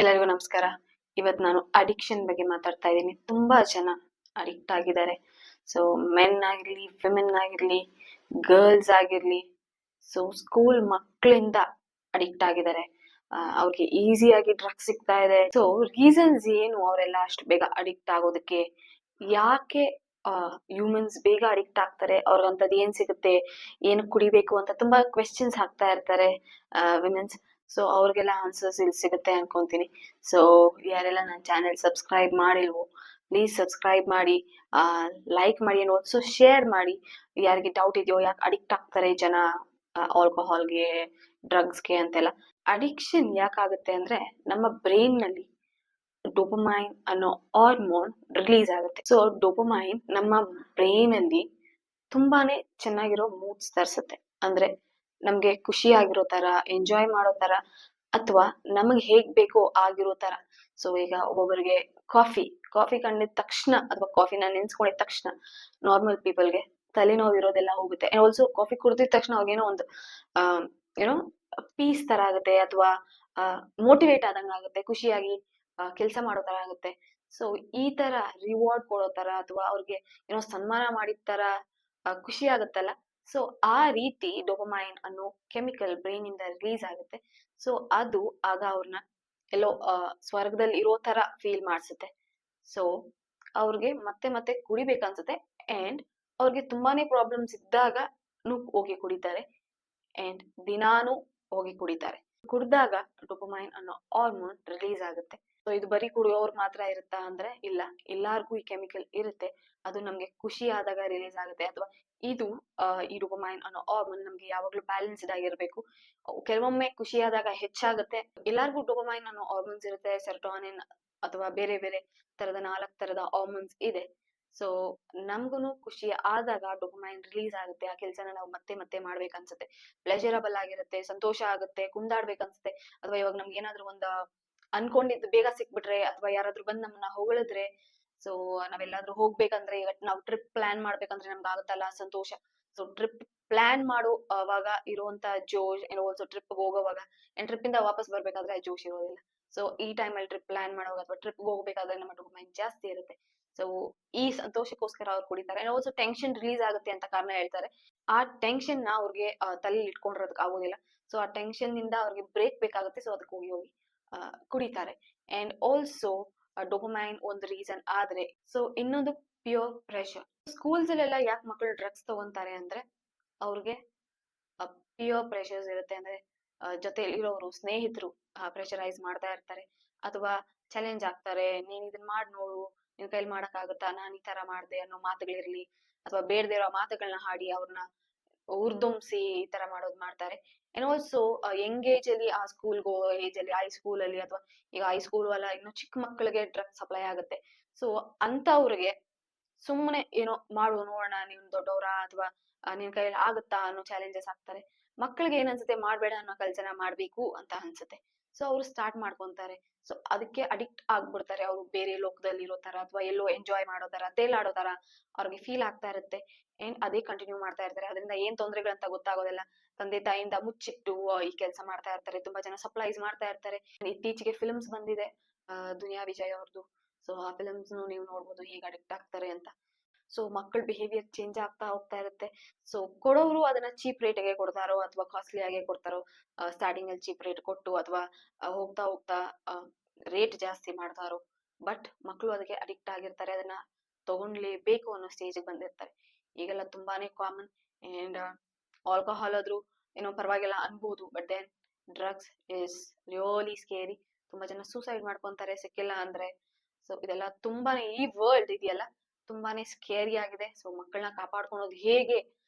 ಎಲ್ಲರಿಗೂ ನಮಸ್ಕಾರ. ಇವತ್ತು ನಾನು ಅಡಿಕ್ಷನ್ ಬಗ್ಗೆ ಮಾತಾಡ್ತಾ ಇದ್ದೀನಿ. ತುಂಬಾ ಜನ ಅಡಿಕ್ಟ್ ಆಗಿದ್ದಾರೆ. ಸೊ ಮೆನ್ ಆಗಿರ್ಲಿ, ವಿಮೆನ್ ಆಗಿರ್ಲಿ, ಗರ್ಲ್ಸ್ ಆಗಿರ್ಲಿ, ಸೊ ಸ್ಕೂಲ್ ಮಕ್ಕಳಿಂದ ಅಡಿಕ್ಟ್ ಆಗಿದ್ದಾರೆ. ಅವ್ರಿಗೆ ಈಸಿಯಾಗಿ ಡ್ರಗ್ಸ್ ಸಿಗ್ತಾ ಇದೆ. ಸೊ ರೀಸನ್ಸ್ ಏನು ಅವರೆಲ್ಲ ಅಷ್ಟು ಬೇಗ ಅಡಿಕ್ಟ್ ಆಗೋದಕ್ಕೆ? ಯಾಕೆ ಹ್ಯೂಮನ್ಸ್ ಬೇಗ ಅಡಿಕ್ಟ್ ಆಗ್ತಾರೆ? ಅವ್ರಿಗಂತದ್ ಏನ್ ಸಿಗುತ್ತೆ, ಏನು ಕುಡಿಬೇಕು ಅಂತ ತುಂಬಾ ಕ್ವೆಶ್ಚನ್ಸ್ ಹಾಕ್ತಾ ಇರ್ತಾರೆ ವಿಮೆನ್ಸ್. ಸೊ ಅವ್ರಿಗೆಲ್ಲ ಆನ್ಸರ್ಸ್ ಇಲ್ಲಿ ಸಿಗುತ್ತೆ ಅನ್ಕೊಂತೀನಿ. ಸೊ ಯಾರೆಲ್ಲ ನನ್ನ ಚಾನೆಲ್ ಸಬ್ಸ್ಕ್ರೈಬ್ ಮಾಡಿಲ್ವೋ ಪ್ಲೀಸ್ ಸಬ್ಸ್ಕ್ರೈಬ್ ಮಾಡಿ, ಲೈಕ್ ಮಾಡಿ ಅಂಡ್ ಆಲ್ಸೋ ಶೇರ್ ಮಾಡಿ. ಯಾರಿಗೆ ಡೌಟ್ ಇದೆಯೋ ಯಾಕೆ ಅಡಿಕ್ಟ್ ಆಗ್ತಾರೆ ಜನ ಆಲ್ಕೋಹಾಲ್ಗೆ, ಡ್ರಗ್ಸ್ಗೆ ಅಂತೆಲ್ಲ. ಅಡಿಕ್ಷನ್ ಯಾಕಾಗುತ್ತೆ ಅಂದ್ರೆ ನಮ್ಮ ಬ್ರೈನ್ ನಲ್ಲಿ ಡೋಪಮೈನ್ ಅನ್ನೋ ಹಾರ್ಮೋನ್ ರಿಲೀಸ್ ಆಗುತ್ತೆ. ಸೊ ಡೋಪಮೈನ್ ನಮ್ಮ ಬ್ರೈನ್ ಅಲ್ಲಿ ತುಂಬಾನೇ ಚೆನ್ನಾಗಿರೋ ಮೂಡ್ಸ್ ತರಿಸುತ್ತೆ. ಅಂದ್ರೆ ನಮ್ಗೆ ಖುಷಿ ಆಗಿರೋ ತರ, ಎಂಜಾಯ್ ಮಾಡೋ ತರ, ಅಥವಾ ನಮಗ್ ಹೇಗ್ ಬೇಕೋ ಆಗಿರೋ ತರ. ಸೊ ಈಗ ಒಬ್ಬೊಬ್ಬರಿಗೆ ಕಾಫಿ ಕಂಡಿದ ತಕ್ಷಣ ಅಥವಾ ಕಾಫಿನ ನೆನ್ಸ್ಕೊಂಡಿದ ತಕ್ಷಣ ನಾರ್ಮಲ್ ಪೀಪಲ್ಗೆ ತಲೆನೋವು ಇರೋದೆಲ್ಲ ಹೋಗುತ್ತೆ. ಆಲ್ಸೋ ಕಾಫಿ ಕುಡಿದಿದ ತಕ್ಷಣ ಅವಾಗೇನೋ ಒಂದು ಏನೋ ಪೀಸ್ ತರ ಆಗುತ್ತೆ, ಅಥವಾ ಮೋಟಿವೇಟ್ ಆದಂಗ ಆಗುತ್ತೆ, ಖುಷಿಯಾಗಿ ಕೆಲಸ ಮಾಡೋ ತರ ಆಗುತ್ತೆ. ಸೊ ಈ ತರ ರಿವಾರ್ಡ್ ಕೊಡೋ ತರ, ಅಥವಾ ಅವ್ರಿಗೆ ಏನೋ ಸನ್ಮಾನ ಮಾಡಿದ ತರ ಖುಷಿ ಆಗುತ್ತಲ್ಲ. ಸೊ ಆ ರೀತಿ ಡೋಪಮೈನ್ ಅನ್ನೋ ಕೆಮಿಕಲ್ ಬ್ರೈನ್ ಇಂದ ರಿಲೀಸ್ ಆಗುತ್ತೆ. ಸೊ ಅದು ಆಗ ಅವ್ರನ್ನ ಎಲ್ಲೋ ಸ್ವರ್ಗದಲ್ಲಿ ಇರೋ ತರ ಫೀಲ್ ಮಾಡ್ಸುತ್ತೆ. ಸೊ ಅವ್ರಿಗೆ ಮತ್ತೆ ಮತ್ತೆ ಕುಡಿಬೇಕನ್ಸುತ್ತೆ. ಅಂಡ್ ಅವ್ರಿಗೆ ತುಂಬಾನೇ ಪ್ರಾಬ್ಲಮ್ಸ್ ಇದ್ದಾಗ ಹೋಗಿ ಕುಡಿತಾರೆ. ಅಂಡ್ ದಿನಾನು ಹೋಗಿ ಕುಡಿತಾರೆ. ಕುಡ್ದಾಗ ಡೋಪಮೈನ್ ಅನ್ನೋ ಹಾರ್ಮೋನ್ ರಿಲೀಸ್ ಆಗುತ್ತೆ. ಸೊ ಇದು ಬರೀ ಕುಡಿಯೋರ್ಗ್ ಮಾತ್ರ ಇರುತ್ತಾ ಅಂದ್ರೆ ಇಲ್ಲ, ಎಲ್ಲಾರ್ಗೂ ಈ ಕೆಮಿಕಲ್ ಇರುತ್ತೆ. ಅದು ನಮ್ಗೆ ಖುಷಿ ಆದಾಗ ರಿಲೀಸ್ ಆಗುತ್ತೆ. ಅಥವಾ ಇದು ಈ ಡೋಪಮೈನ್ ಅನ್ನೋ ಹಾರ್ಮೋನ್ ನಮ್ಗೆ ಯಾವಾಗ್ಲೂ ಬ್ಯಾಲೆನ್ಸ್ಡ್ ಆಗಿರ್ಬೇಕು. ಕೆಲವೊಮ್ಮೆ ಖುಷಿ ಆದಾಗ ಹೆಚ್ಚಾಗುತ್ತೆ. ಎಲ್ಲಾರ್ಗೂ ಡೋಪಮೈನ್ ಅನ್ನೋ ಹಾರ್ಮೋನ್ಸ್ ಇರುತ್ತೆ. ಸೆರೋಟೋನಿನ್ ಅಥವಾ ಬೇರೆ ಬೇರೆ ತರದ 4 ತರದ ಹಾರ್ಮೋನ್ಸ್ ಇದೆ. ಸೊ ನಮ್ಗುನು ಖುಷಿ ಆದಾಗ ಡೋಪಮೈನ್ ರಿಲೀಸ್ ಆಗುತ್ತೆ. ಆ ಕೆಲ್ಸನ ನಾವು ಮತ್ತೆ ಮತ್ತೆ ಮಾಡ್ಬೇಕನ್ಸುತ್ತೆ. ಪ್ಲೆಜರಬಲ್ ಆಗಿರುತ್ತೆ, ಸಂತೋಷ ಆಗುತ್ತೆ, ಕುಂದಾಡ್ಬೇಕನ್ಸುತ್ತೆ. ಅಥವಾ ಇವಾಗ ನಮ್ಗೆ ಏನಾದ್ರು ಒಂದ್ ಅನ್ಕೊಂಡಿದ್ದು ಬೇಗ ಸಿಕ್ಬಿಟ್ರೆ, ಅಥವಾ ಯಾರಾದ್ರೂ ಬಂದ್ ನಮ್ಮನ್ನ ಹೊಗಳಿದ್ರೆ, ಸೊ ನಾವೆಲ್ಲಾದ್ರೂ ಹೋಗ್ಬೇಕಂದ್ರೆ, ಈಗ ನಾವು ಟ್ರಿಪ್ ಪ್ಲಾನ್ ಮಾಡ್ಬೇಕಂದ್ರೆ ನಮ್ಗೆ ಆಗುತ್ತಲ್ಲ ಸಂತೋಷ. ಸೊ ಟ್ರಿಪ್ ಪ್ಲಾನ್ ಮಾಡೋ ಅವಾಗ ಇರುವಂತ ಜೋಶ್ ಏನೋ ಆಲ್ಸೋ ಟ್ರಿಪ್ ಹೋಗೋವಾಗ ಟ್ರಿಪ್ ಇಂದ ವಾಪಸ್ ಬರ್ಬೇಕಾದ್ರೆ ಜೋಶ್ ಇರೋದಿಲ್ಲ. ಸೊ ಈ ಟೈಮ್ ಅಲ್ಲಿ ಟ್ರಿಪ್ ಪ್ಲಾನ್ ಮಾಡುವಾಗ ಅಥವಾ ಟ್ರಿಪ್ ಹೋಗ್ಬೇಕಾದ್ರೆ ನಮ್ಮ ಡೋಪಮೈನ್ ಜಾಸ್ತಿ ಇರುತ್ತೆ. ಸೊ ಈ ಸಂತೋಷಕ್ಕೋಸ್ಕರ ಅವ್ರು ಕುಡಿತಾರೆ. ಆಲ್ಸೋ ಟೆನ್ಷನ್ ರಿಲೀಸ್ ಆಗುತ್ತೆ ಅಂತ ಕಾರಣ ಹೇಳ್ತಾರೆ. ಆ ಟೆನ್ಷನ್ ನ ಅವ್ರಿಗೆ ತಲೆಯಲ್ಲಿ ಇಟ್ಕೊಂಡಿರೋದಕ್ಕೆ ಆಗೋದಿಲ್ಲ. ಸೊ ಆ ಟೆನ್ಷನ್ ನಿಂದ ಅವ್ರಿಗೆ ಬ್ರೇಕ್ ಬೇಕಾಗುತ್ತೆ. ಸೊ ಅದಕ್ಕೆ ಹೋಗಿ ಕುಡಿತಾರೆ. ಅಂಡ್ ಆಲ್ಸೋ ಡೋಪಮೈನ್ ಒಂದು ರೀಸನ್ ಆದ್ರೆ, ಸೊ ಇನ್ನೊಂದು ಪ್ಯೂರ್ ಪ್ರೆಷರ್. ಸ್ಕೂಲ್ಸ್ ಅಲ್ಲೆಲ್ಲ ಯಾಕೆ ಮಕ್ಕಳು ಡ್ರಗ್ಸ್ ತಗೊಂತಾರೆ ಅಂದ್ರೆ ಅವ್ರಿಗೆ ಪ್ಯೂರ್ ಪ್ರೆಷರ್ಸ್ ಇರುತ್ತೆ. ಅಂದ್ರೆ ಜೊತೆ ಇರೋರು ಸ್ನೇಹಿತರು ಪ್ರೆಷರೈಸ್ ಮಾಡ್ತಾ ಇರ್ತಾರೆ, ಅಥವಾ ಚಾಲೆಂಜ್ ಆಗ್ತಾರೆ. ನೀನ್ ಇದನ್ ಮಾಡ್ ನೋಡು, ನಿನ್ ಕೈಲಿ ಮಾಡಕ್ ಆಗುತ್ತಾ, ನಾನ್ ಈ ತರ ಮಾಡ್ದೆ ಅನ್ನೋ ಮಾತುಗಳಿರ್ಲಿ, ಅಥವಾ ಬೇಡದೇ ಇರೋ ಮಾತುಗಳನ್ನ ಹಾಡಿ ಅವ್ರನ್ನ ಹುರ್ದುಂಬಿಸಿ ಈ ತರ ಮಾಡೋದ್ ಮಾಡ್ತಾರೆ. ಅಂಡ್ ಆಲ್ಸೋ ಯಂಗ್ ಏಜ್ ಅಲ್ಲಿ ಆ ಸ್ಕೂಲ್ಗೋ ಏಜ್ ಅಲ್ಲಿ ಹೈಸ್ಕೂಲ್ ಅಲ್ಲಿ, ಅಥವಾ ಈಗ ಹೈಸ್ಕೂಲ್ ಅಲ್ಲ ಇನ್ನು ಚಿಕ್ಕ ಮಕ್ಕಳಿಗೆ ಡ್ರಗ್ಸ್ ಸಪ್ಲೈ ಆಗುತ್ತೆ. ಸೊ ಅಂತವ್ರಿಗೆ ಸುಮ್ಮನೆ ಏನೋ ಮಾಡು ನೋಡೋಣ, ನೀನ್ ದೊಡ್ಡವರ ಅಥವಾ ನಿನ್ ಕೈಯಲ್ಲಿ ಆಗುತ್ತಾ ಅನ್ನೋ ಚಾಲೆಂಜಸ್ ಆಗ್ತಾರೆ. ಮಕ್ಕಳಿಗೆ ಏನ್ ಅನ್ಸುತ್ತೆ, ಮಾಡ್ಬೇಡ ಅನ್ನೋ ಕೆಲ್ಸನ ಮಾಡ್ಬೇಕು ಅಂತ ಅನ್ಸುತ್ತೆ. ಸೊ ಅವ್ರು ಸ್ಟಾರ್ಟ್ ಮಾಡ್ಕೊಂತಾರೆ. ಸೊ ಅದಕ್ಕೆ ಅಡಿಕ್ಟ್ ಆಗ್ಬಿಡ್ತಾರೆ. ಅವ್ರು ಬೇರೆ ಲೋಕದಲ್ಲಿ ಇರೋ ತರ, ಅಥವಾ ಎಲ್ಲೋ ಎಂಜಾಯ್ ಮಾಡೋ ತರ, ತೇಲಾಡೋ ತರ ಅವ್ರಿಗೆ ಫೀಲ್ ಆಗ್ತಾ ಇರುತ್ತೆ. ಏನ್ ಅದೇ ಕಂಟಿನ್ಯೂ ಮಾಡ್ತಾ ಇರ್ತಾರೆ. ಅದರಿಂದ ಏನ್ ತೊಂದರೆಗಳಂತ ಗೊತ್ತಾಗೋದಿಲ್ಲ. ತಂದೆ ತಾಯಿಯಿಂದ ಮುಚ್ಚಿಟ್ಟು ಈ ಕೆಲಸ ಮಾಡ್ತಾ ಇರ್ತಾರೆ. ತುಂಬಾ ಜನ ಸಪ್ಲೈಸ್ ಮಾಡ್ತಾ ಇರ್ತಾರೆ. ಇತ್ತೀಚೆಗೆ ಫಿಲ್ಮ್ಸ್ ಬಂದಿದೆ, ದುನಿಯಾ ವಿಜಯ್ ಅವ್ರದ್ದು. ಸೊ ಆ ಫಿಲ್ಮ್ಸ್ ನೀವು ನೋಡ್ಬೋದು ಹೇಗೆ ಅಡಿಕ್ಟ್ ಆಗ್ತಾರೆ ಅಂತ. ಸೊ ಮಕ್ಕಳ ಬಿಹೇವಿಯರ್ ಚೇಂಜ್ ಆಗ್ತಾ ಹೋಗ್ತಾ ಇರುತ್ತೆ. ಸೊ ಕೊಡೋರು ಅದನ್ನ ಚೀಪ್ ರೇಟ್ಗೆ ಕೊಡ್ತಾರೋ ಅಥವಾ ಕಾಸ್ಟ್ಲಿ ಆಗಿ ಕೊಡ್ತಾರೋ, ಸ್ಟಾರ್ಟಿಂಗ್ ಅಲ್ಲಿ ಚೀಪ್ ರೇಟ್ ಕೊಟ್ಟು, ಅಥವಾ ಹೋಗ್ತಾ ಹೋಗ್ತಾ ರೇಟ್ ಜಾಸ್ತಿ ಮಾಡ್ತಾರೋ. ಬಟ್ ಮಕ್ಕಳು ಅದಕ್ಕೆ ಅಡಿಕ್ಟ್ ಆಗಿರ್ತಾರೆ. ಅದನ್ನ ತಗೊಂಡ್ಲೇಬೇಕು ಅನ್ನೋ ಸ್ಟೇಜ್ ಬಂದಿರ್ತಾರೆ. ಈಗೆಲ್ಲ ತುಂಬಾನೇ ಕಾಮನ್. ಅಂಡ್ ಆಲ್ಕೋಹಾಲ್ ಆದ್ರೂ ಏನೋ ಪರವಾಗಿಲ್ಲ ಅನ್ಬೋದು. But then drugs is really scary. ತುಂಬಾ ಜನ ಸೂಸೈಡ್ ಮಾಡ್ಕೊಂತಾರೆ ಸಿಕ್ಕಿಲ್ಲ ಅಂದ್ರೆ. ಸೊ ಇದೆಲ್ಲ ತುಂಬಾನೇ, ಈ ವರ್ಲ್ಡ್ ಇದೆಯಲ್ಲ ತುಂಬಾನೇ ಸ್ಕೇರಿ ಆಗಿದೆ. ಸೊ ಮಕ್ಕಳನ್ನ ಕಾಪಾಡ್ಕೊಳೋದು ಹೇಗೆ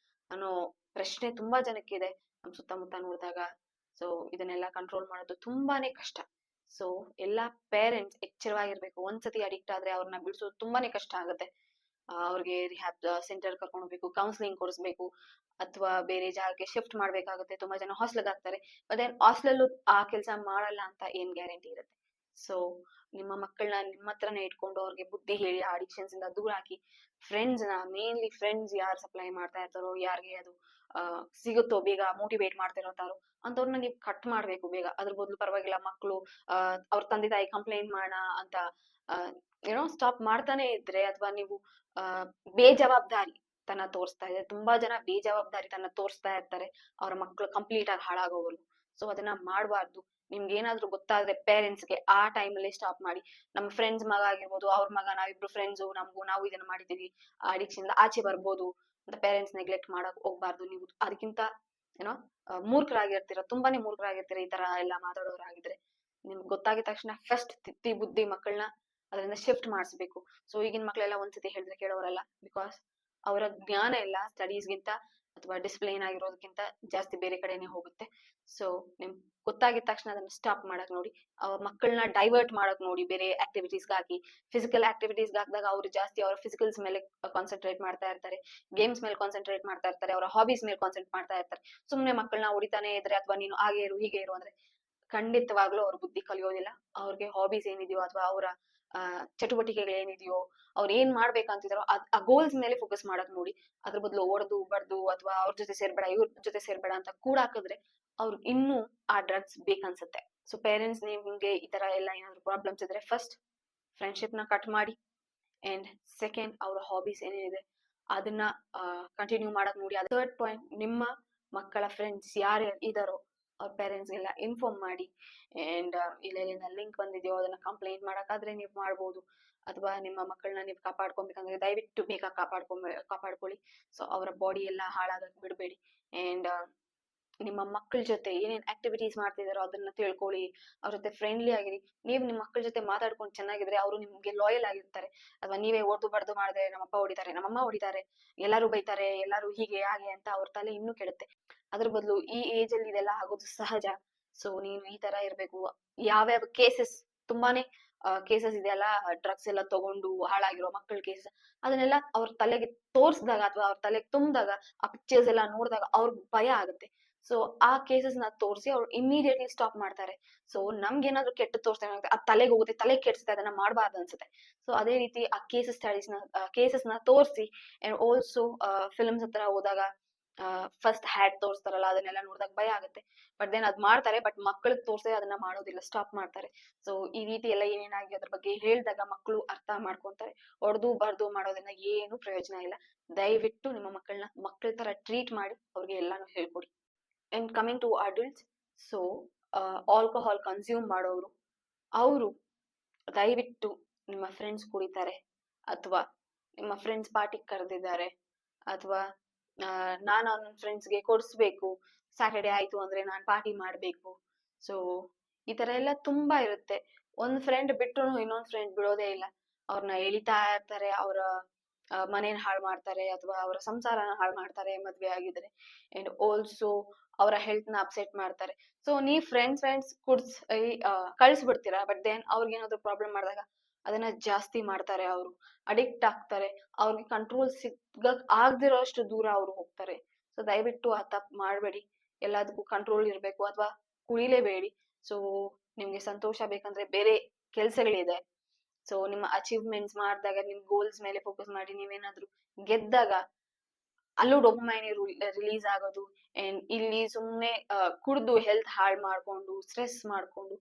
ಅನ್ನೋ ಪ್ರಶ್ನೆ ತುಂಬಾ ಜನಕ್ಕಿದೆ ನಮ್ ಸುತ್ತಮುತ್ತ ನೋಡಿದಾಗ. ಸೊ ಇದನ್ನೆಲ್ಲ ಕಂಟ್ರೋಲ್ ಮಾಡೋದು ತುಂಬಾನೇ ಕಷ್ಟ. ಸೊ ಎಲ್ಲಾ ಪೇರೆಂಟ್ಸ್ ಎಚ್ಚರವಾಗಿರ್ಬೇಕು. ಒಂದ್ಸತಿ ಅಡಿಕ್ಟ್ ಆದ್ರೆ ಅವ್ರನ್ನ ಬಿಡಿಸೋದು ತುಂಬಾನೇ ಕಷ್ಟ ಆಗುತ್ತೆ. ಅವ್ರಿಗೆ ರಿಹ್ಯಾಬ್ ಸೆಂಟರ್ ಕರ್ಕೊಂಡು ಹೋಗ್ಬೇಕು, ಕೌನ್ಸಿಲಿಂಗ್ ಕೊಡಿಸ್ಬೇಕು, ಅಥವಾ ಬೇರೆ ಜಾಗಕ್ಕೆ ಶಿಫ್ಟ್ ಮಾಡ್ಬೇಕಾಗುತ್ತೆ. ತುಂಬಾ ಜನ ಹಾಸ್ಟೆಲ್ ಆಗ್ತಾರೆ. ಅದೇ ಹಾಸ್ಟೆಲ್ ಆ ಕೆಲಸ ಮಾಡಲ್ಲ ಅಂತ ಏನ್ ಗ್ಯಾರಂಟಿ ಇರುತ್ತೆ? ಸೊ ನಿಮ್ಮ ಮಕ್ಕಳನ್ನ ನಿಮ್ಮ ಹತ್ರನೇ ಇಟ್ಕೊಂಡು ಅವ್ರಿಗೆ ಬುದ್ಧಿ ಹೇಳಿ ಅಡಿಕ್ಷನ್ಸ್ ಇಂದ ದೂರ ಹಾಕಿ, ಫ್ರೆಂಡ್ಸ್ ನ ಮೇನ್ಲಿ ಫ್ರೆಂಡ್ಸ್ ಯಾರು ಸಪ್ಲೈ ಮಾಡ್ತಾ ಇರ್ತಾರೋ, ಯಾರಿಗೆ ಅದು ಸಿಗುತ್ತೋ ಬೇಗ ಮೋಟಿವೇಟ್ ಮಾಡ್ತಿರೋತಾರೋ ಅಂತವ್ರನ್ನ ನೀವು ಕಟ್ ಮಾಡ್ಬೇಕು ಬೇಗ. ಅದ್ರ ಬದಲು ಪರವಾಗಿಲ್ಲ ಮಕ್ಕಳು ಅವ್ರ ತಂದೆ ತಾಯಿ ಕಂಪ್ಲೇಂಟ್ ಮಾಡೋಣ ಅಂತ ಏನೋ ಸ್ಟಾಪ್ ಮಾಡ್ತಾನೆ ಇದ್ರೆ, ಅಥವಾ ನೀವು ಬೇಜವಾಬ್ದಾರಿ ತನ ತೋರಿಸ್ತಾ ಇದ್ರೆ, ತುಂಬಾ ಜನ ಬೇಜವಾಬ್ದಾರಿ ತನ ತೋರಿಸ್ತಾ ಇರ್ತಾರೆ ಅವ್ರ ಮಕ್ಳು ಕಂಪ್ಲೀಟ್ ಆಗಿ ಹಾಳಾಗೋವರೆಗೂ. ಸೊ ಅದನ್ನ ಮಾಡಬಾರ್ದು. ನಿಮ್ಗೆ ಏನಾದ್ರೂ ಗೊತ್ತಾದ್ರೆ ಪೇರೆಂಟ್ಸ್ಗೆ ಆ ಟೈಮಲ್ಲಿ ಸ್ಟಾಪ್ ಮಾಡಿ. ನಮ್ಮ ಫ್ರೆಂಡ್ಸ್ ಮಗ ಆಗಿರ್ಬೋದು, ಅವ್ರ ಮಗ, ನಾವಿಬ್ರು ಫ್ರೆಂಡ್ಸು, ನಾವು ಇದನ್ನ ಮಾಡಿದೀವಿ, ಆ ಅಡಿಕ್ಷನ್ ಇಂದ ಆಚೆ ಬರ್ಬೋದು ಅಂತ ಪೇರೆಂಟ್ಸ್ ನೆಗ್ಲೆಕ್ಟ್ ಮಾಡಕ್ ಹೋಗ್ಬಾರ್ದು. ನೀವು ಅದಕ್ಕಿಂತ ಏನೋ ಮೂರ್ಖರಾಗಿರ್ತೀರ, ತುಂಬಾನೇ ಮೂರ್ಖರಾಗಿರ್ತೀರ ಈ ತರ ಎಲ್ಲ ಮಾತಾಡೋರಾಗಿದ್ರೆ. ನಿಮ್ಗೆ ಗೊತ್ತಾಗಿದ ತಕ್ಷಣ ಫಸ್ಟ್ ತಿದ್ದಿ ಬುದ್ಧಿ ಮಕ್ಕಳನ್ನ ಅದರಿಂದ ಶಿಫ್ಟ್ ಮಾಡಿಸ್ಬೇಕು. ಸೊ ಈಗಿನ ಮಕ್ಕಳೆಲ್ಲ ಒಂದ್ಸತಿ ಹೇಳಿದ್ರೆ ಕೇಳೋರಲ್ಲ, ಬಿಕಾಸ್ ಅವರ ಜ್ಞಾನ ಎಲ್ಲ ಸ್ಟಡೀಸ್ಗಿಂತ ಅಥವಾ ಡಿಸಿಪ್ಲೈನ್ ಆಗಿರೋದಕ್ಕಿಂತ ಜಾಸ್ತಿ ಬೇರೆ ಕಡೆನೆ ಹೋಗುತ್ತೆ. ಸೊ ನಿಮ್ ಗೊತ್ತಾಗಿದ ತಕ್ಷಣ ಅದನ್ನ ಸ್ಟಾಪ್ ಮಾಡಕ್ ನೋಡಿ. ಅವ್ರ ಮಕ್ಕಳನ್ನ ಡೈವರ್ಟ್ ಮಾಡಕ್ ನೋಡಿ, ಬೇರೆ ಆಕ್ಟಿವಿಟೀಸ್ಗಾಗಿ. ಫಿಸಿಕಲ್ ಆಕ್ಟಿವಿಟೀಸ್ ಹಾಕಿದಾಗ ಅವ್ರು ಜಾಸ್ತಿ ಅವ್ರ ಫಿಸಿಕಲ್ಸ್ ಮೇಲೆ ಕಾನ್ಸಂಟ್ರೇಟ್ ಮಾಡ್ತಾ ಇರ್ತಾರೆ, ಗೇಮ್ಸ್ ಮೇಲೆ ಕಾನ್ಸಂಟ್ರೇಟ್ ಮಾಡ್ತಾ ಇರ್ತಾರೆ, ಅವರ ಹಾಬೀಸ್ ಮೇಲೆ ಕಾನ್ಸಂಟ್ರೇಟ್ ಮಾಡ್ತಾ ಇರ್ತಾರೆ. ಸುಮ್ನೆ ಮಕ್ಕಳನ್ನ ಹೊಡಿತಾನೆ ಇದ್ರೆ ಅಥವಾ ನೀನು ಹಾಗೆ ಇರು ಹೀಗೆ ಇರು ಅಂದ್ರೆ ಖಂಡಿತವಾಗ್ಲೂ ಅವ್ರ ಬುದ್ಧಿ ಕಲಿಯೋದಿಲ್ಲ. ಅವ್ರಿಗೆ ಹಾಬೀಸ್ ಏನಿದೆಯೋ ಅಥವಾ ಅವರ ಚಟುವಟಿಕೆಗಳು ಏನಿದೆಯೋ, ಅವ್ರು ಏನ್ ಮಾಡ್ಬೇಕಂತಿದಾರೋ ಆ ಗೋಲ್ಸ್ ಮೇಲೆ ಫೋಕಸ್ ಮಾಡಕ್ ನೋಡಿ. ಅದ್ರ ಬದಲು ಓಡದು ಬಡ್ದು ಅಥವಾ ಅವ್ರ ಜೊತೆ ಸೇರ್ಬೇಡ ಇವ್ರ ಜೊತೆ ಸೇರ್ಬೇಡ ಅಂತ ಕೂಡ ಹಾಕಿದ್ರೆ ಅವ್ರಿಗೆ ಇನ್ನೂ ಆ ಡ್ರಗ್ಸ್ ಬೇಕನ್ಸುತ್ತೆ. ಸೊ ಪೇರೆಂಟ್ಸ್ ನಿಮ್ಗೆ ಈ ತರ ಎಲ್ಲ ಏನಾದ್ರು ಪ್ರಾಬ್ಲಮ್ಸ್ ಇದ್ರೆ ಫಸ್ಟ್ ಫ್ರೆಂಡ್ಶಿಪ್ ನ ಕಟ್ ಮಾಡಿ, ಅಂಡ್ ಸೆಕೆಂಡ್ ಅವ್ರ ಹಾಬೀಸ್ ಏನೇನಿದೆ ಅದನ್ನ ಕಂಟಿನ್ಯೂ ಮಾಡಕ್ ನೋಡಿ. ಥರ್ಡ್ ಪಾಯಿಂಟ್, ನಿಮ್ಮ ಮಕ್ಕಳ ಫ್ರೆಂಡ್ಸ್ ಯಾರು ಇದಾರೋ ಅವ್ರ ಪೇರೆಂಟ್ಸ್ ಗೆಲ್ಲ ಇನ್ಫಾರ್ಮ್ ಮಾಡಿ. ಅಂಡ್ ಇಲ್ಲ ಲಿಂಕ್ ಬಂದಿದೆಯೋ ಅದನ್ನ ಕಂಪ್ಲೇಂಟ್ ಮಾಡಕ್ಕಾದ್ರೆ ನೀವು ಮಾಡ್ಬೋದು. ಅಥವಾ ನಿಮ್ಮ ಮಕ್ಕಳನ್ನ ನೀವು ಕಾಪಾಡ್ಕೊಬೇಕಂದ್ರೆ ದಯವಿಟ್ಟು ಬೇಗ ಕಾಪಾಡ್ಕೊಳ್ಳಿ. ಸೊ ಅವರ ಬಾಡಿ ಎಲ್ಲ ಹಾಳಾಗಕ್ ಬಿಡಬೇಡಿ. ಅಂಡ್ ನಿಮ್ಮ ಮಕ್ಕಳ ಜೊತೆ ಏನೇನ್ ಆಕ್ಟಿವಿಟೀಸ್ ಮಾಡ್ತಿದಾರೋ ಅದನ್ನ ತಿಳ್ಕೊಳ್ಳಿ. ಅವ್ರ ಜೊತೆ ಫ್ರೆಂಡ್ಲಿ ಆಗಿರಿ. ನೀವು ನಿಮ್ಮ ಮಕ್ಕಳ ಜೊತೆ ಮಾತಾಡ್ಕೊಂಡು ಚೆನ್ನಾಗಿದ್ರೆ ಅವರು ನಿಮ್ಗೆ ಲಾಯಲ್ ಆಗಿರ್ತಾರೆ. ಅಥವಾ ನೀವೇ ಓದು ಬಡ್ದು ಮಾಡಿದ್ರೆ ನಮ್ಮಪ್ಪ ಹೊಡಿತಾರೆ, ನಮ್ಮಮ್ಮ ಹೊಡಿತಾರೆ, ಎಲ್ಲಾರು ಬೈತಾರೆ, ಎಲ್ಲಾರು ಹೀಗೆ ಹಾಗೆ ಅಂತ ಅವ್ರ ತಲೆ ಇನ್ನೂ ಕೆಡುತ್ತೆ. ಅದ್ರ ಬದಲು ಈ ಏಜ್ ಅಲ್ಲಿ ಇದೆಲ್ಲ ಆಗೋದು ಸಹಜ. ಸೊ ನೀನು ಈ ತರ ಇರ್ಬೇಕು. ಯಾವ್ಯಾವ ಕೇಸಸ್, ತುಂಬಾನೇ ಕೇಸಸ್ ಇದೆಯಲ್ಲ, ಡ್ರಗ್ಸ್ ಎಲ್ಲ ತಗೊಂಡು ಹಾಳಾಗಿರೋ ಮಕ್ಕಳ ಕೇಸ್, ಅದನ್ನೆಲ್ಲ ಅವ್ರ ತಲೆಗೆ ತೋರ್ಸ್ದಾಗ ಅಥವಾ ಅವ್ರ ತಲೆಗೆ ತುಂಬಿದಾಗ, ಆ ಪಿಕ್ಚರ್ಸ್ ಎಲ್ಲ ನೋಡಿದಾಗ ಅವ್ರಿಗೆ ಭಯ ಆಗುತ್ತೆ. ಸೊ ಆ ಕೇಸಸ್ ನ ತೋರಿಸಿ ಅವ್ರು ಇಮಿಡಿಯೇಟ್ಲಿ ಸ್ಟಾಪ್ ಮಾಡ್ತಾರೆ. ಸೊ ನಮ್ಗೆ ಏನಾದ್ರು ಕೆಟ್ಟ ತೋರಿಸ್ತಾ ಆ ತಲೆಗೆ ಹೋಗುತ್ತೆ, ತಲೆ ಕೆಡ್ಸುತ್ತೆ, ಅದನ್ನ ಮಾಡಬಾರ್ದು ಅನ್ಸುತ್ತೆ. ಸೊ ಅದೇ ರೀತಿ ಆ ಕೇಸಸ್ ನ ತೋರಿಸಿ, ಅಂಡ್ ಆಲ್ಸೋ ಫಿಲ್ಮ್ಸ್ ಹತ್ರ ಹೋದಾಗ ಫಸ್ಟ್ ಹ್ಯಾಡ್ ತೋರಿಸ್ತಾರಲ್ಲ, ಅದನ್ನೆಲ್ಲ ನೋಡಿದಾಗ ಭಯ ಆಗುತ್ತೆ. ಬಟ್ ದೆನ್ ಅದ್ ಮಾಡ್ತಾರೆ, ಬಟ್ ಮಕ್ಕಳಿಗೆ ತೋರ್ಸೆ ಅದನ್ನ ಮಾಡೋದಿಲ್ಲ, ಸ್ಟಾಪ್ ಮಾಡ್ತಾರೆ. ಸೊ ಈ ರೀತಿ ಎಲ್ಲ ಏನೇನಾಗಿ ಅದ್ರ ಬಗ್ಗೆ ಹೇಳಿದಾಗ ಮಕ್ಕಳು ಅರ್ಥ ಮಾಡ್ಕೊಂತಾರೆ. ಹೊಡೆದು ಬರ್ದು ಮಾಡೋದ್ರಿಂದ ಏನು ಪ್ರಯೋಜನ ಇಲ್ಲ. ದಯವಿಟ್ಟು ನಿಮ್ಮ ಮಕ್ಕಳನ್ನ ಮಕ್ಕಳ ತರ ಟ್ರೀಟ್ ಮಾಡಿ ಅವ್ರಿಗೆ ಎಲ್ಲಾನು ಹೇಳ್ಕೊಡಿ. And coming to adults, so alcohol consume ಮಾಡೋರು, ಅವರು ದಯವಿಟ್ಟು ನಿಮ್ಮ ಫ್ರೆಂಡ್ಸ್ ಕುಡಿತಾರೆ ಅಥವಾ ನಿಮ್ಮ ಫ್ರೆಂಡ್ಸ್ ಪಾರ್ಟಿಗೆ ಕರೆದಿದ್ದಾರೆ ಅಥವಾ ನಾನು ನನ್ನ ಫ್ರೆಂಡ್ಸ್ಗೆ ಕೊಡಿಸ್ಬೇಕು, ಸ್ಯಾಟರ್ಡೆ ಆಯ್ತು ಅಂದ್ರೆ ನಾನು ಪಾರ್ಟಿ ಮಾಡ್ಬೇಕು. ಸೊ ಈ ತರ ಎಲ್ಲ ತುಂಬಾ ಇರುತ್ತೆ. ಒಂದ್ ಫ್ರೆಂಡ್ ಬಿಟ್ರು ಇನ್ನೊಂದ್ ಫ್ರೆಂಡ್ ಬಿಡೋದೇ ಇಲ್ಲ. ಅವ್ರನ್ನ ಎಳಿತಾ ಇರ್ತಾರೆ, ಅವರ ಮನೇನ ಹಾಳು ಮಾಡ್ತಾರೆ ಅಥವಾ ಅವರ ಸಂಸಾರನ ಹಾಳು ಮಾಡ್ತಾರೆ ಮದ್ವೆ ಆಗಿದ್ರೆ. ಅಂಡ್ ಆಲ್ಸೋ ಅವರ ಹೆಲ್ತ್ ನ ಅಪ್ಸೆಟ್ ಮಾಡ್ತಾರೆ. ಸೊ ನೀವ್ ಫ್ರೆಂಡ್ಸ್ ಕಳ್ಸ್ಬಿಡ್ತೀರಾ, ಬಟ್ ದೆನ್ ಅವ್ರಿಗೆ ಏನಾದ್ರು ಪ್ರಾಬ್ಲಮ್ ಮಾಡಿದಾಗ ಅದನ್ನ ಜಾಸ್ತಿ ಮಾಡ್ತಾರೆ. ಅವರು ಅಡಿಕ್ಟ್ ಆಗ್ತಾರೆ, ಅವ್ರಿಗೆ ಕಂಟ್ರೋಲ್ ಸಿಗಕ್ ಆಗ್ದಿರೋಷ್ಟು ದೂರ ಅವ್ರು ಹೋಗ್ತಾರೆ. ಸೊ ದಯವಿಟ್ಟು ಆ ತಪ್ಪು ಮಾಡ್ಬೇಡಿ. ಎಲ್ಲದಕ್ಕೂ ಕಂಟ್ರೋಲ್ ಇರ್ಬೇಕು. ಅಥವಾ ಕುಡಿಲೇಬೇಡಿ. ಸೊ ನಿಮ್ಗೆ ಸಂತೋಷ ಬೇಕಂದ್ರೆ ಬೇರೆ ಕೆಲ್ಸಗಳಿದೆ. ಸೊ ನಿಮ್ಮ ಅಚೀವ್ಮೆಂಟ್ಸ್ ಮಾಡಿದಾಗ, ನಿಮ್ ಗೋಲ್ಸ್ ಮೇಲೆ ಫೋಕಸ್ ಮಾಡಿ, ನೀವೇನಾದ್ರೂ ಗೆದ್ದಾಗ ಅಲ್ಲೂ ಡೋಪಮೈನ್ ರಿಲೀಸ್ ಆಗೋದು. ಅಂಡ್ ಇಲ್ಲಿ ಸುಮ್ನೆ ಕುಡ್ದು ಹೆಲ್ತ್ ಹಾಳ್ ಮಾಡ್ಕೊಂಡು ಸ್ಟ್ರೆಸ್ ಮಾಡ್ಕೊಂಡು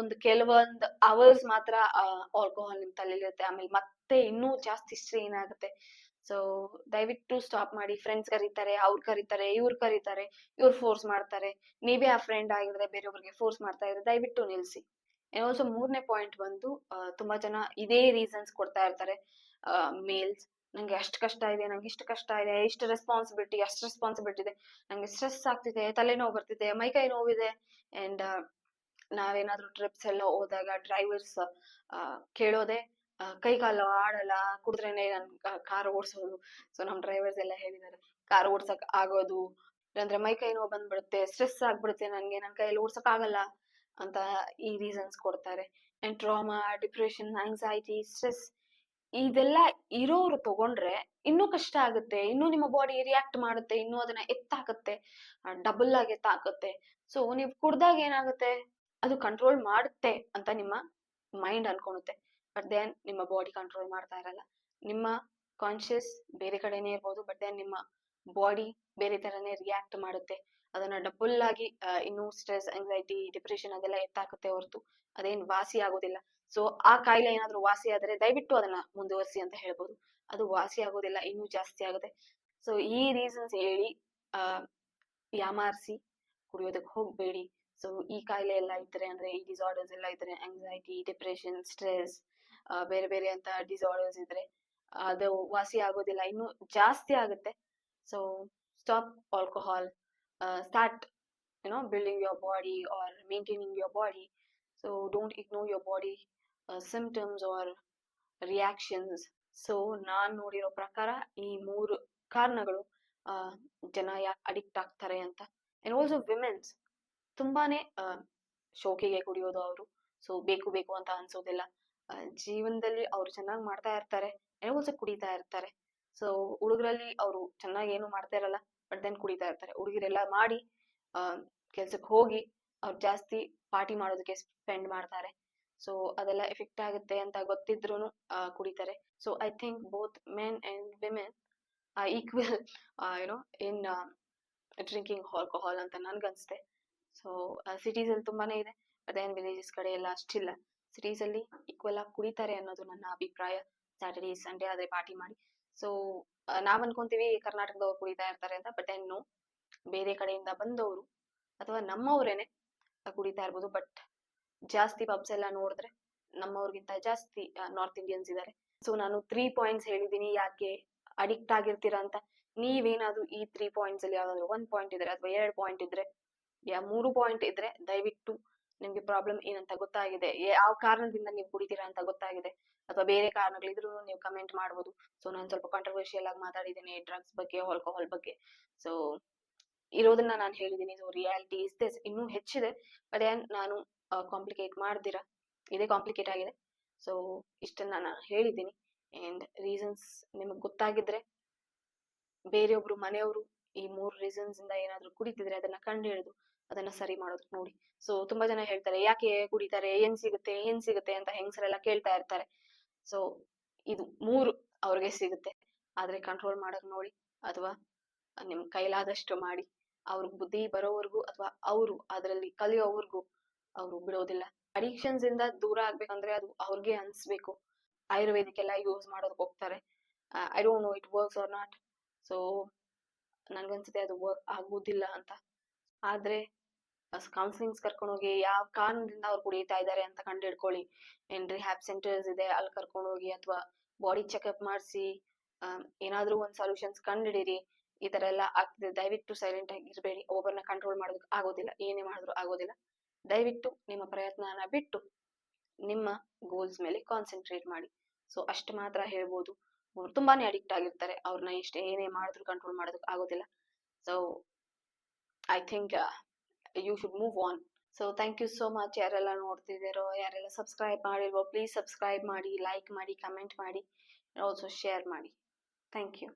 ಒಂದು ಕೆಲವೊಂದ್ ಅವರ್ಸ್ ಮಾತ್ರ ಆಲ್ಕೋಹಾಲ್ ನಿಮ್ ತಲೆಲಿರುತ್ತೆ, ಆಮೇಲೆ ಮತ್ತೆ ಇನ್ನೂ ಜಾಸ್ತಿ ಸ್ಟ್ರೈನ್ ಆಗುತ್ತೆ. ಸೊ ದಯವಿಟ್ಟು ಸ್ಟಾಪ್ ಮಾಡಿ. ಫ್ರೆಂಡ್ಸ್ ಕರೀತಾರೆ, ಅವ್ರು ಕರೀತಾರೆ, ಇವ್ರು ಫೋರ್ಸ್ ಮಾಡ್ತಾರೆ, ನೀವೇ ಆ ಫ್ರೆಂಡ್ ಆಗಿದ್ರೆ ಬೇರೆಯವ್ರಿಗೆ ಫೋರ್ಸ್ ಮಾಡ್ತಾ ಇದ್ರೆ ದಯವಿಟ್ಟು ನಿಲ್ಸಿ. ಆಲ್ಸೋ ಮೂರನೇ ಪಾಯಿಂಟ್ ಬಂದು, ತುಂಬಾ ಜನ ಇದೇ ರೀಸನ್ಸ್ ಕೊಡ್ತಾ ಇರ್ತಾರೆ ಮೇಲ್ಸ್. ನಂಗೆ ಅಷ್ಟು ಕಷ್ಟ ಇದೆ, ನಂಗೆ ಇಷ್ಟು ಕಷ್ಟ ಇದೆ, ಇಷ್ಟು ರೆಸ್ಪಾನ್ಸಿಬಿಲಿಟಿ, ಅಷ್ಟು ರೆಸ್ಪಾನ್ಸಿಬಿಲಿಟಿ ಇದೆ, ನಂಗೆ ಸ್ಟ್ರೆಸ್ ಆಗ್ತಿದೆ, ತಲೆನೋವು ಬರ್ತಿದೆ, ಮೈಕೈ ನೋವಿದೆ. ಅಂಡ್ ನಾವೇನಾದ್ರೂ ಟ್ರಿಪ್ಸ್ ಎಲ್ಲ ಹೋದಾಗ ಡ್ರೈವರ್ಸ್ ಕೇಳೋದೆ, ಕೈ ಕಾಲು ಆಡಲ್ಲ, ಕುಡಿದ್ರೇನೆ ನನ್ ಕಾರ್ ಓಡಿಸೋದು. ಸೊ ನಮ್ ಡ್ರೈವರ್ಸ್ ಎಲ್ಲ ಹೇಳಿದ್ದಾರೆ, ಕಾರ್ ಓಡ್ಸಕ್ ಆಗೋದು, ಇಲ್ಲಾಂದ್ರೆ ಮೈಕೈ ನೋವು ಬಂದ್ಬಿಡುತ್ತೆ, ಸ್ಟ್ರೆಸ್ ಆಗ್ಬಿಡುತ್ತೆ, ನನ್ಗೆ ನನ್ ಕೈಯಲ್ಲಿ ಓಡ್ಸಕ್ ಆಗಲ್ಲ ಅಂತ ಈ ರೀಸನ್ಸ್ ಕೊಡ್ತಾರೆ. And trauma, depression, anxiety, stress ಇದೆಲ್ಲ ಇರೋರು ತಗೊಂಡ್ರೆ ಇನ್ನೂ ಕಷ್ಟ ಆಗುತ್ತೆ. ಇನ್ನೂ ನಿಮ್ಮ ಬಾಡಿ ರಿಯಾಕ್ಟ್ ಮಾಡುತ್ತೆ, ಇನ್ನೂ ಅದನ್ನ ಎತ್ತಾಕತ್ತೆ, ಡಬಲ್ ಆಗಿ ಎತ್ತಾಕತ್ತೆ. ಸೊ ನೀವ್ ಕುಡ್ದಾಗ ಏನಾಗುತ್ತೆ, ಅದು ಕಂಟ್ರೋಲ್ ಮಾಡುತ್ತೆ ಅಂತ ನಿಮ್ಮ ಮೈಂಡ್ ಅನ್ಕೊಳುತ್ತೆ. ಬಟ್ ದೆನ್ ನಿಮ್ಮ ಬಾಡಿ ಕಂಟ್ರೋಲ್ ಮಾಡ್ತಾ ಇರಲ್ಲ. ನಿಮ್ಮ ಕಾನ್ಶಿಯಸ್ ಬೇರೆ ಕಡೆನೇ ಇರ್ಬೋದು, ಬಟ್ ದೆನ್ ನಿಮ್ಮ ಬಾಡಿ ಬೇರೆ ತರನೇ ರಿಯಾಕ್ಟ್ ಮಾಡುತ್ತೆ. ಅದನ್ನ ಡಬಲ್ ಆಗಿ ಇನ್ನು ಸ್ಟ್ರೆಸ್, ಆಂಗ್ಸೈಟಿ, ಡಿಪ್ರೆಷನ್ ಅದೆಲ್ಲ ಎತ್ತಾಕುತ್ತೆ ಹೊರತು ಅದೇನ್ ವಾಸಿ ಆಗೋದಿಲ್ಲ. ಸೊ ಆ ಕಾಯಿಲೆ ಏನಾದ್ರೂ ವಾಸಿ ಆದ್ರೆ ದಯವಿಟ್ಟು ಅದನ್ನ ಮುಂದುವರಿಸಿ ಅಂತ ಹೇಳ್ಬೋದು. ಅದು ವಾಸಿ ಆಗೋದಿಲ್ಲ, ಇನ್ನೂ ಜಾಸ್ತಿ ಆಗುತ್ತೆ. ಸೊ ಈ ರೀಸನ್ಸ್ ಹೇಳಿ ಆ ಯಾಮಾರಿಸಿ ಕುಡಿಯೋದಕ್ಕೆ ಹೋಗ್ಬೇಡಿ. ಸೊ ಈ ಕಾಯಿಲೆ ಎಲ್ಲ ಇದ್ರೆ ಅಂದ್ರೆ ಈ ಡಿಸಾರ್ಡರ್ಸ್ ಎಲ್ಲ ಇದ್ರೆ, ಆಂಗ್ಸೈಟಿ, ಡಿಪ್ರೆಷನ್, ಸ್ಟ್ರೆಸ್, ಬೇರೆ ಬೇರೆ ಅಂತ ಡಿಸಾರ್ಡರ್ಸ್ ಇದ್ರೆ ಅದು ವಾಸಿ ಆಗೋದಿಲ್ಲ, ಇನ್ನು ಜಾಸ್ತಿ ಆಗುತ್ತೆ. So stop alcohol, start building your body or maintaining your body. So don't ignore your body symptoms or reactions. So ನಾನ್ ನೋಡಿರೋ ಪ್ರಕಾರ ಈ 3 ಕಾರಣಗಳು ಜನ ಯಾಕೆ ಅಡಿಕ್ಟ್ ಆಗ್ತಾರೆ ಅಂತ. ಅಂಡ್ ಆಲ್ಸೋ ವಿಮೆನ್ಸ್ ತುಂಬಾನೇ ಶೋಕಿಗೆ ಕುಡಿಯೋದು ಅವರು. ಸೊ ಬೇಕು ಬೇಕು ಅಂತ ಅನ್ಸೋದಿಲ್ಲ. ಜೀವನದಲ್ಲಿ ಅವ್ರು ಚೆನ್ನಾಗಿ ಮಾಡ್ತಾ ಇರ್ತಾರೆ, ಅಂಡ್ ಆಲ್ಸೋ ಕುಡಿತಾ ಇರ್ತಾರೆ. ಸೊ ಹುಡುಗರಲ್ಲಿ ಅವರು ಚೆನ್ನಾಗಿ ಏನು ಮಾಡ್ತಾ ಇರಲ್ಲ, ಬಟ್ ದೆನ್ ಕುಡಿತಾ ಇರ್ತಾರೆ. ಹುಡುಗಿರೆಲ್ಲ ಮಾಡಿ ಕೆಲ್ಸಕ್ಕೆ ಹೋಗಿ ಅವ್ರು ಜಾಸ್ತಿ ಪಾರ್ಟಿ ಮಾಡೋದಕ್ಕೆ ಸ್ಪೆಂಡ್ ಮಾಡ್ತಾರೆ. ಸೊ ಅದೆಲ್ಲ ಎಫೆಕ್ಟ್ ಆಗುತ್ತೆ ಅಂತ ಗೊತ್ತಿದ್ರು ಕುಡಿತಾರೆ. So I think both men and women are equal in drinking alcohol ಅಂತ ನನ್ಗನ್ಸುತ್ತೆ. ಸೊ ಸಿಟೀಸ್ ಅಲ್ಲಿ ತುಂಬಾನೇ ಇದೆ, ಅದೇನ್ ವಿಲೇಜಸ್ ಕಡೆ ಎಲ್ಲ ಅಷ್ಟಿಲ್ಲ. ಸಿಟೀಸ್ ಅಲ್ಲಿ ಈಕ್ವಲ್ ಆಗಿ ಕುಡಿತಾರೆ ಅನ್ನೋದು ನನ್ನ ಅಭಿಪ್ರಾಯ. ಸ್ಯಾಟರ್ಡೇ ಸಂಡೇ ಆದ್ರೆ ಪಾರ್ಟಿ ಮಾಡಿ. ಸೊ ನಾವ್ ಅನ್ಕೊಂತೀವಿ ಕರ್ನಾಟಕದವ್ರು ಕುಡಿತಾ ಇರ್ತಾರೆ ಅಂತ, ಬಟ್ ನೋ, ಬೇರೆ ಕಡೆಯಿಂದ ಬಂದವರು ಅಥವಾ ನಮ್ಮವ್ರೇನೆ ಕುಡಿತಾ ಇರ್ಬೋದು. ಬಟ್ ಜಾಸ್ತಿ ಪಬ್ಸ್ ಎಲ್ಲ ನೋಡಿದ್ರೆ ನಮ್ಮವ್ರಿಗಿಂತ ಜಾಸ್ತಿ ನಾರ್ತ್ ಇಂಡಿಯನ್ಸ್ ಇದಾರೆ. ಸೊ ನಾನು 3 ಪಾಯಿಂಟ್ಸ್ ಹೇಳಿದೀನಿ ಯಾಕೆ ಅಡಿಕ್ಟ್ ಆಗಿರ್ತೀರಾ ಅಂತ. ನೀವೇನಾದ್ರೂ ಈ 3 ಪಾಯಿಂಟ್ಸ್ ಅಲ್ಲಿ ಯಾವ್ದಾದ್ರು 1 ಪಾಯಿಂಟ್ ಇದ್ರೆ ಅಥವಾ 2 ಪಾಯಿಂಟ್ ಇದ್ರೆ, 3 ಪಾಯಿಂಟ್ ಇದ್ರೆ ದಯವಿಟ್ಟು ನಿಮ್ಗೆ ಪ್ರಾಬ್ಲಮ್ ಏನಂತ ಗೊತ್ತಾಗಿದೆ, ಯಾವ ಕಾರಣದಿಂದ ನೀವು ಕುಡಿತೀರಾ ಅಂತ ಗೊತ್ತಾಗಿದೆ, ಅಥವಾ ಬೇರೆ ಕಾರಣಗಳಿದ್ರು ನೀವು ಕಮೆಂಟ್ ಮಾಡ್ಬೋದು. ಸೊ ನಾನು ಸ್ವಲ್ಪ ಕಾಂಟ್ರವರ್ಷಿಯಲ್ ಆಗಿ ಮಾತಾಡಿದ್ದೀನಿ ಡ್ರಗ್ಸ್ ಬಗ್ಗೆ, ಆಲ್ಕೋಹಾಲ್ ಬಗ್ಗೆ. ಸೊ ಇರೋದನ್ನ ನಾನು ಹೇಳಿದೀನಿ. So reality is this. ಇನ್ನೂ ಹೆಚ್ಚಿದೆ, ಬಟ್ ನಾನು ಕಾಂಪ್ಲಿಕೇಟ್ ಮಾಡ್ದಿರಾ, ಇದೇ ಕಾಂಪ್ಲಿಕೇಟ್ ಆಗಿದೆ. ಸೊ ಇಷ್ಟನ್ನ ನಾನು ಹೇಳಿದ್ದೀನಿ. ಅಂಡ್ ರೀಸನ್ಸ್ ನಿಮಗ್ ಗೊತ್ತಾಗಿದ್ರೆ, ಬೇರೆಯೊಬ್ರು ಮನೆಯವರು ಈ 3 ರೀಸನ್ಸ್ ಇಂದ ಏನಾದ್ರು ಕುಡಿತಿದ್ರೆ ಅದನ್ನ ಕಂಡು ಹಿಡಿದು ಅದನ್ನ ಸರಿ ಮಾಡೋದಕ್ಕೆ ನೋಡಿ. ಸೊ ತುಂಬಾ ಜನ ಹೇಳ್ತಾರೆ ಯಾಕೆ ಕುಡಿತಾರೆ, ಏನ್ ಸಿಗುತ್ತೆ ಅಂತ ಹೆಂಗಸರೆಲ್ಲ ಕೇಳ್ತಾ ಇರ್ತಾರೆ. ಸೊ ಇದು 3 ಅವ್ರಿಗೆ ಸಿಗುತ್ತೆ, ಆದ್ರೆ ಕಂಟ್ರೋಲ್ ಮಾಡಕ್ ನೋಡಿ, ಅಥವಾ ನಿಮ್ ಕೈಲಾದಷ್ಟು ಮಾಡಿ. ಅವ್ರಿಗೆ ಬುದ್ಧಿ ಬರೋವರೆಗೂ ಅಥವಾ ಅವರು ಅದರಲ್ಲಿ ಕಲಿಯೋವರೆಗೂ ಅವರು ಬಿಡೋದಿಲ್ಲ. ಅಡಿಕ್ಷನ್ಸ್ ಇಂದ ದೂರ ಆಗ್ಬೇಕಂದ್ರೆ ಅದು ಅವ್ರಿಗೆ ಅನ್ಸ್ಬೇಕು. ಆಯುರ್ವೇದಿಕ್ ಎಲ್ಲ ಯೂಸ್ ಮಾಡೋದಕ್ಕೆ ಹೋಗ್ತಾರೆ. I don't know it works or not. So ನನ್ಗನ್ಸುತ್ತೆ ಅದು ವರ್ಕ್ ಆಗೋದಿಲ್ಲ ಅಂತ. ಆದ್ರೆ ಕೌನ್ಸಿಲಿಂಗ್ಸ್ ಕರ್ಕೊಂಡೋಗಿ ಯಾವ ಕಾರಣದಿಂದ ಅವ್ರು ಕುಡಿತಾ ಇದ್ದಾರೆ ಅಂತ ಕಂಡು ಹಿಡ್ಕೊಳ್ಳಿ. ಏನ್ ರಿಹ್ಯಾಬ್ ಸೆಂಟರ್ಸ್ ಇದೆ, ಅಲ್ಲಿ ಕರ್ಕೊಂಡೋಗಿ, ಅಥವಾ ಬಾಡಿ ಚೆಕ್ಅಪ್ ಮಾಡಿಸಿ ಏನಾದ್ರೂ ಒಂದ್ ಸೊಲ್ಯೂಷನ್ಸ್ ಕಂಡಿಡೀರಿ. ಈ ತರ ಎಲ್ಲ ಆಗ್ತಿದೆ, ದಯವಿಟ್ಟು ಸೈಲೆಂಟ್ ಆಗಿ ಇರಬೇಡಿ. ಒಬ್ಬರನ್ನ ಕಂಟ್ರೋಲ್ ಮಾಡೋದಕ್ಕೆ ಆಗೋದಿಲ್ಲ, ಏನೇ ಮಾಡಿದ್ರು ಆಗೋದಿಲ್ಲ. ದಯವಿಟ್ಟು ನಿಮ್ಮ ಪ್ರಯತ್ನನ ಬಿಟ್ಟು ನಿಮ್ಮ ಗೋಲ್ಸ್ ಮೇಲೆ ಕಾನ್ಸಂಟ್ರೇಟ್ ಮಾಡಿ. ಸೊ ಅಷ್ಟು ಮಾತ್ರ ಹೇಳ್ಬೋದು. ಅವ್ರು ತುಂಬಾನೇ ಅಡಿಕ್ಟ್ ಆಗಿರ್ತಾರೆ, ಅವ್ರನ್ನ ಏನೇ ಮಾಡಿದ್ರು ಕಂಟ್ರೋಲ್ ಮಾಡೋದಕ್ಕೆ ಆಗೋದಿಲ್ಲ. So I think you should move on. So thank you so much. ಯಾರೆಲ್ಲ ನೋಡ್ತಿದ್ದೀರೋ, ಯಾರೆಲ್ಲ ಸಬ್ಸ್ಕ್ರೈಬ್ ಮಾಡಿಲ್ವೋ, ಪ್ಲೀಸ್ ಸಬ್ಸ್ಕ್ರೈಬ್ ಮಾಡಿ, ಲೈಕ್ ಮಾಡಿ, ಕಮೆಂಟ್ ಮಾಡಿ, ಆಲ್ಸೋ ಶೇರ್ ಮಾಡಿ. Thank you.